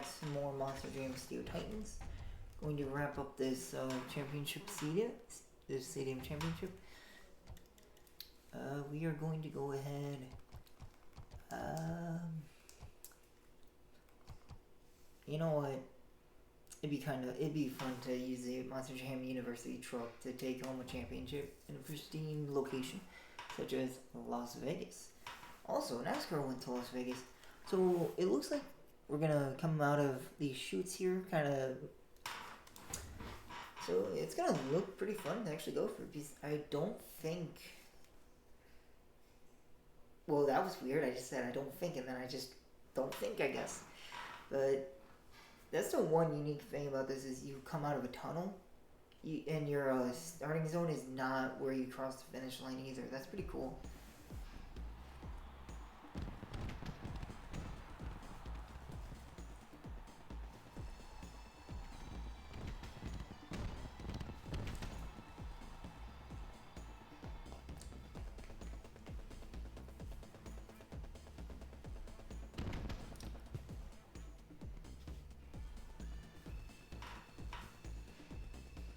some more Monster Jam Steel Titans. Going to wrap up this championship this stadium championship. We are going to go ahead. You know what? It'd be fun to use the Monster Jam University truck to take home a championship in a pristine location, such as Las Vegas. Also, NASCAR went to Las Vegas, so it looks like we're gonna come out of these chutes here, kind of. So it's gonna look pretty fun to actually go for because I don't think. Well, that was weird. I just said I don't think, and then I just don't think. I guess, but that's the one unique thing about this is you come out of a tunnel, and your starting zone is not where you cross the finish line either. That's pretty cool.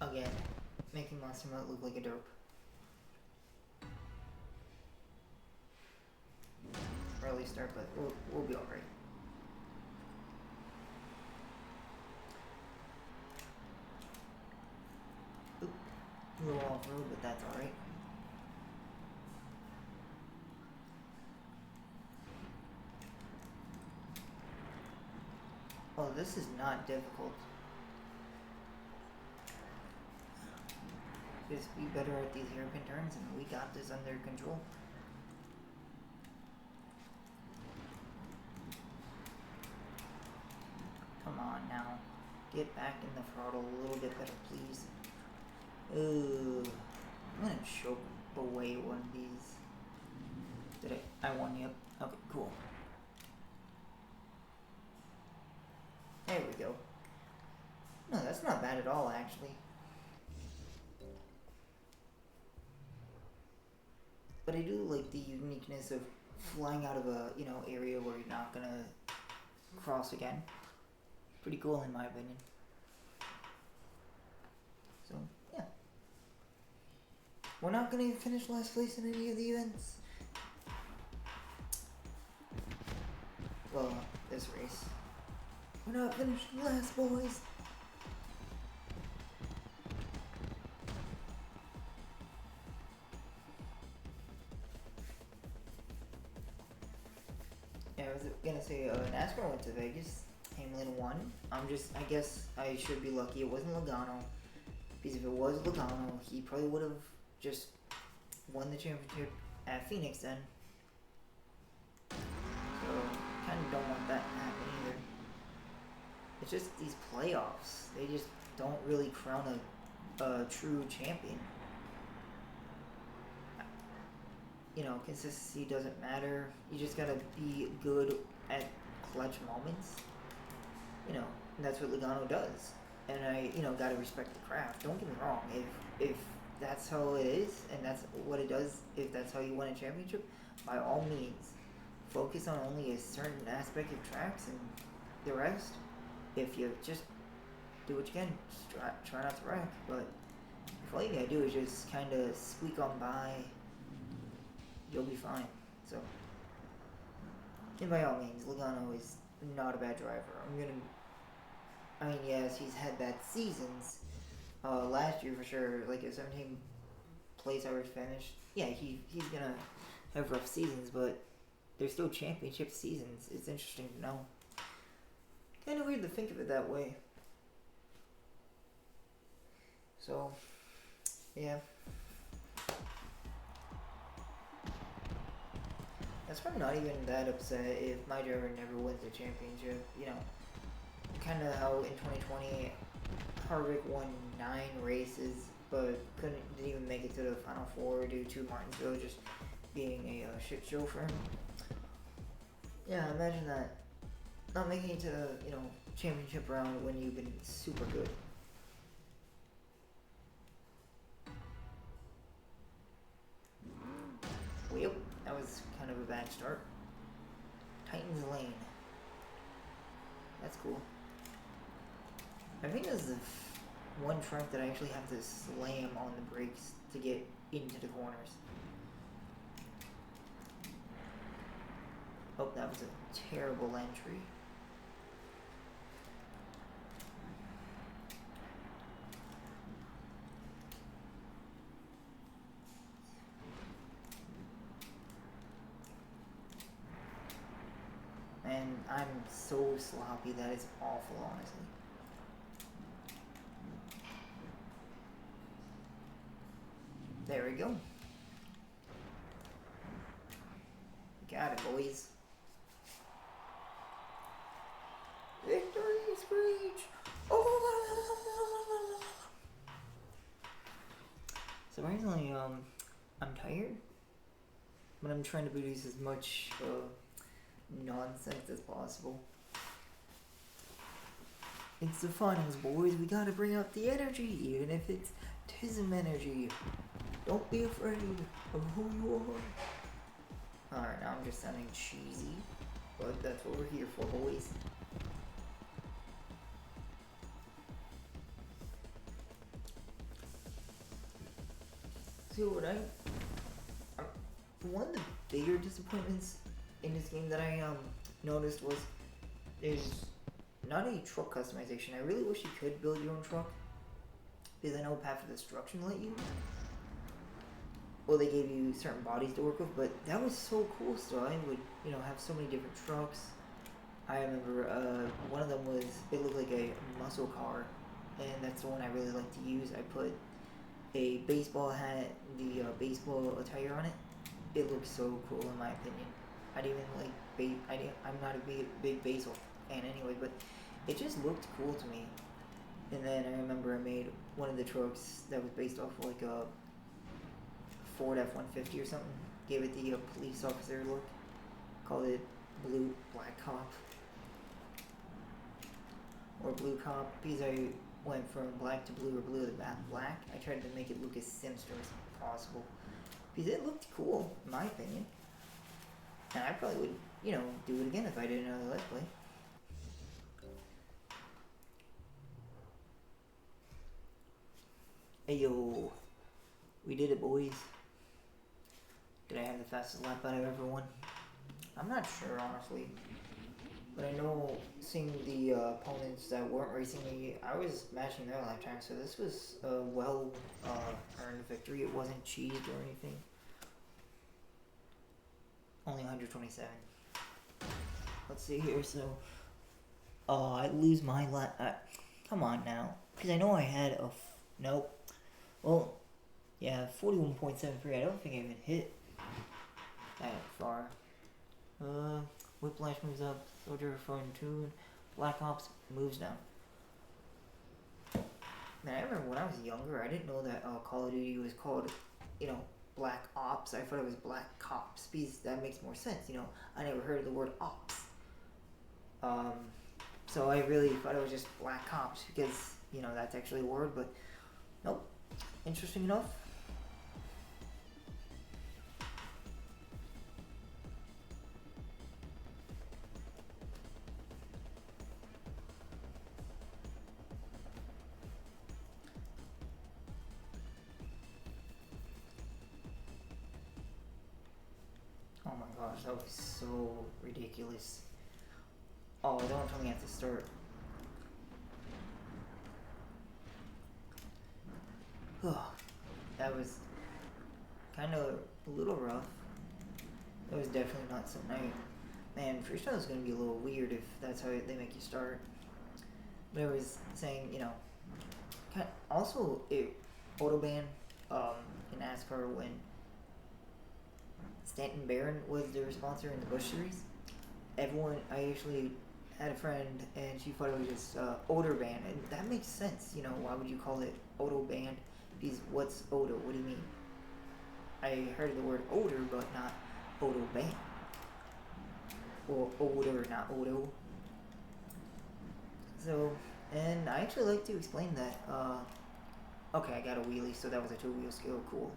Again, making Monster Mutt look like a derp. Early start, but we'll be alright. Oop, a little off road, but that's alright. Oh, this is not difficult. Just be better at these hairpin turns, and we got this under control. Come on now. Get back in the throttle a little bit better, please. Ooh. I'm gonna choke away one of these. Did I won, yep. Okay, cool. There we go. No, that's not bad at all, actually. But I do like the uniqueness of flying out of a, area where you're not gonna cross again. Pretty cool in my opinion. So, yeah. We're not gonna finish last place in any of the events. Well, this race. We're not finishing last, boys. Yeah, I was gonna say, NASCAR went to Vegas. Hamlin won. I guess I should be lucky it wasn't Logano. Because if it was Logano, he probably would have just won the championship at Phoenix then. So, kind of don't want that to happen either. It's just these playoffs. They just don't really crown a true champion. Consistency doesn't matter. You just gotta be good at clutch moments. And that's what Logano does. And I, gotta respect the craft. Don't get me wrong. If that's how it is, and that's what it does, if that's how you win a championship, by all means, focus on only a certain aspect of tracks and the rest. If you just do what you can, just try not to wreck. But if all you gotta do is just kind of squeak on by, you'll be fine. So, and by all means, Logano is not a bad driver. Yes, he's had bad seasons. Last year for sure, like a 17th place average finish. Yeah, he's gonna have rough seasons, but they're still championship seasons. It's interesting to know. Kind of weird to think of it that way. So, yeah. That's probably not even that upset if my driver never wins a championship. Kind of how in 2020 Harvick won 9 races, but didn't even make it to the final 4 due to Martinsville just being a shit show for him. Yeah, imagine that. Not making it to the, championship round when you've been super good. Well, yep, that was kind of a bad start. Titans Lane. That's cool. I think this is the one truck that I actually have to slam on the brakes to get into the corners. Oh, that was a terrible entry. And I'm so sloppy that it's awful, honestly. There we go. Got it, boys. Victory screech! Oh! Surprisingly, I'm tired, but I'm trying to produce as much nonsense as possible. It's the finals, boys. We gotta bring out the energy, even if it's TISM energy. Don't be afraid of who you are. Alright, now I'm just sounding cheesy, but that's what we're here for, boys. So what one of the bigger disappointments in this game that I noticed was there's not a truck customization. I really wish you could build your own truck, because I know Path of Destruction let you. Well, they gave you certain bodies to work with, but that was so cool still. I would, have so many different trucks. I remember one of them was, it looked like a muscle car, and that's the one I really like to use. I put a baseball hat, the baseball attire on it. It looks so cool in my opinion. I didn't even like I'm not a big baseball fan anyway, but it just looked cool to me. And then I remember I made one of the trucks that was based off like a Ford F-150 or something. Gave it the police officer look. Called it Black Cop. Or Blue Cop, because I went from black to blue or blue to black. I tried to make it look as sinister as possible, because it looked cool, in my opinion. And I probably would, do it again if I did another Let's Play. Hey yo, we did it, boys. Did I have the fastest lap out of everyone? I'm not sure, honestly. But I know, seeing the opponents that weren't racing me, I was matching their lap time, so this was a well-earned victory. It wasn't cheated or anything. Only 127. Let's see here, so... I lose my lap... come on now. Because I know I had a... nope. Well, yeah, 41.73. I don't think I even hit that far. Whiplash moves up. Soldier front tune. Black Ops moves down. Man, I remember when I was younger, I didn't know that Call of Duty was called, Black Ops. I thought it was Black Cops, because that makes more sense, I never heard of the word ops. So I really thought it was just Black Cops, because, that's actually a word, but nope. Interesting enough. Oh my gosh, that was so ridiculous. Oh, don't tell me I have to start. That was kind of a little rough. It was definitely not some night. Man, freestyle is going to be a little weird if that's how they make you start. But I was saying, also, Autobahn in NASCAR when Stanton Barron was their sponsor in the Busch Series. I actually had a friend and she thought it was just Autobahn, and that makes sense. Why would you call it Autobahn? Because what's Auto? What do you mean? I heard of the word odor, but not Autobahn. Or odor, not Auto. So, and I actually like to explain that. Okay, I got a wheelie, so that was a 2-wheel skill. Cool.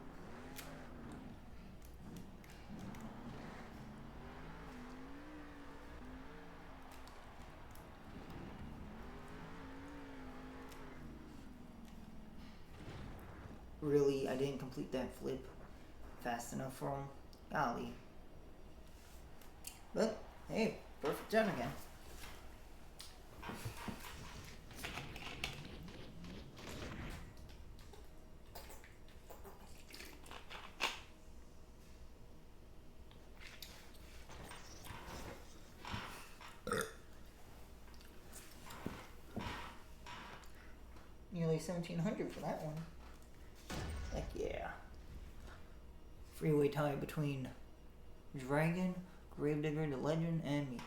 really, I didn't complete that flip fast enough for him. Golly. But, hey, perfect 10 again. Nearly 1,700 for that one. Heck yeah. Freeway tie between Dragon, Gravedigger, the Legend, and me.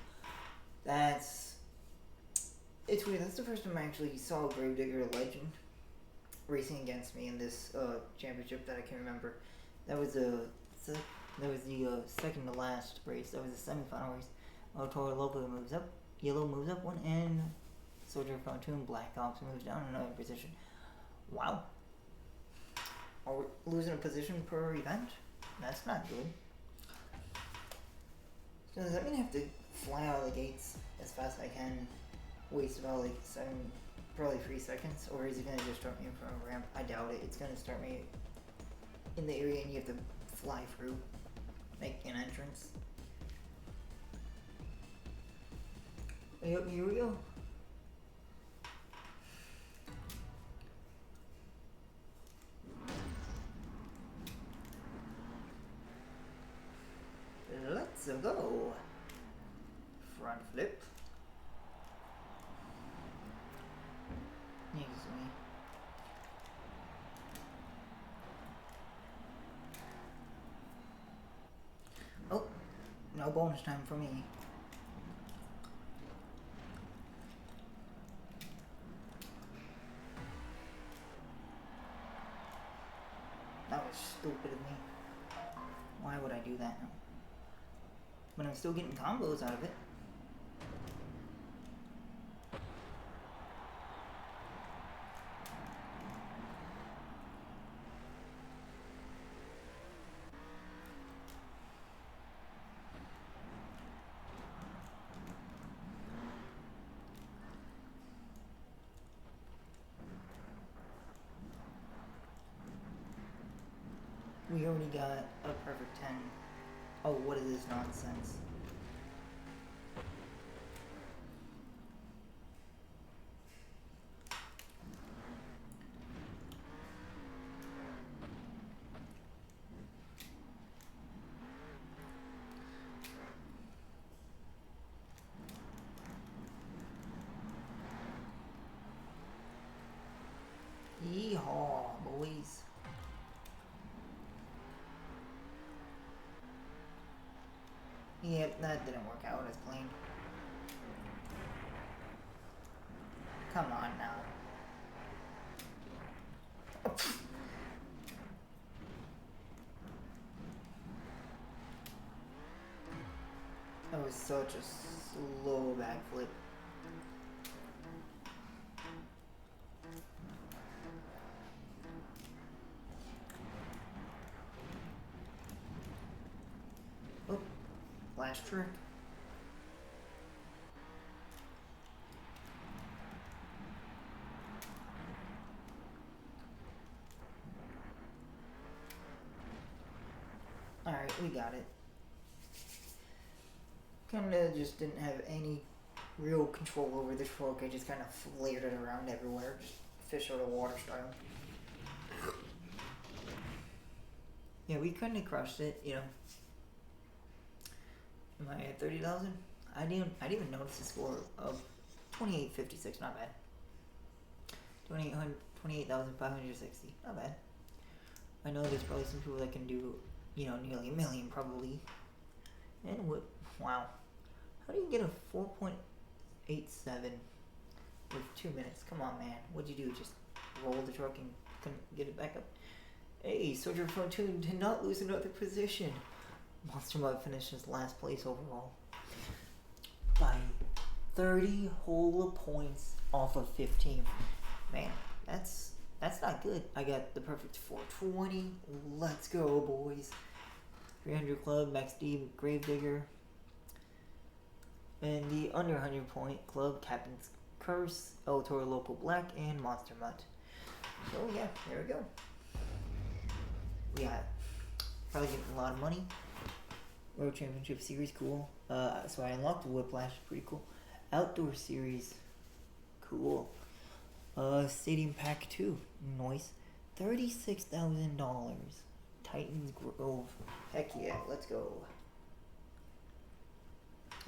It's weird. That's the first time I actually saw Gravedigger, the Legend, racing against me in this championship that I can remember. That was the second to last race. That was the semifinal race. Toro Loco moves up, Yellow moves up one, and Soldier of Fortune Black Ops moves down another position. Wow. Are we losing a position per event? That's not good. So does that mean I have to fly out of the gates as fast as I can, waste about like probably 3 seconds, or is it gonna just start me in front of a ramp? I doubt it. It's gonna start me in the area and you have to fly through, make an entrance. Yep, here we go. Let's go. Front flip. Excuse me. Oh, no bonus time for me. That was stupid of me. Why would I do that now? But I'm still getting combos out of it. We already got a perfect 10. Oh, what is this nonsense? Yeehaw, boys. Yep, that didn't work out as planned. Come on now. That was such a slow backflip. Oh, last trick. Alright, we got it. Kinda just didn't have any real control over the stroke. I just kind of flared it around everywhere. Just fish out of water style. Yeah, we couldn't have crushed it, you know. Am I at 30,000? I didn't even notice the score of 2856, not bad. 28,560, not bad. I know there's probably some people that can do, you know, nearly a million probably. And what? Wow. How do you get a 4.87 with 2 minutes? Come on, man. What'd you do? Just roll the truck and couldn't get it back up? Hey, Soldier of Fortune did not lose another position. Monster Mud finishes last place overall by 30 whole points off of 15. Man, that's not good. I got the perfect 420. Let's go, boys. 300 club, Max D, Gravedigger. And the under 100 point club, Captain's Curse, El Toro Local Black, and Monster Mutt. So yeah, there we go. Yeah, probably getting a lot of money. World Championship Series, cool. So I unlocked Whiplash, pretty cool. Outdoor Series, cool. Stadium Pack 2, nice. $36,000. Titans Grove. Heck yeah, let's go.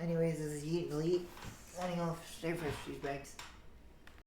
Anyways, this is Yeet Elite. Signing off. Stay fresh, douchebags.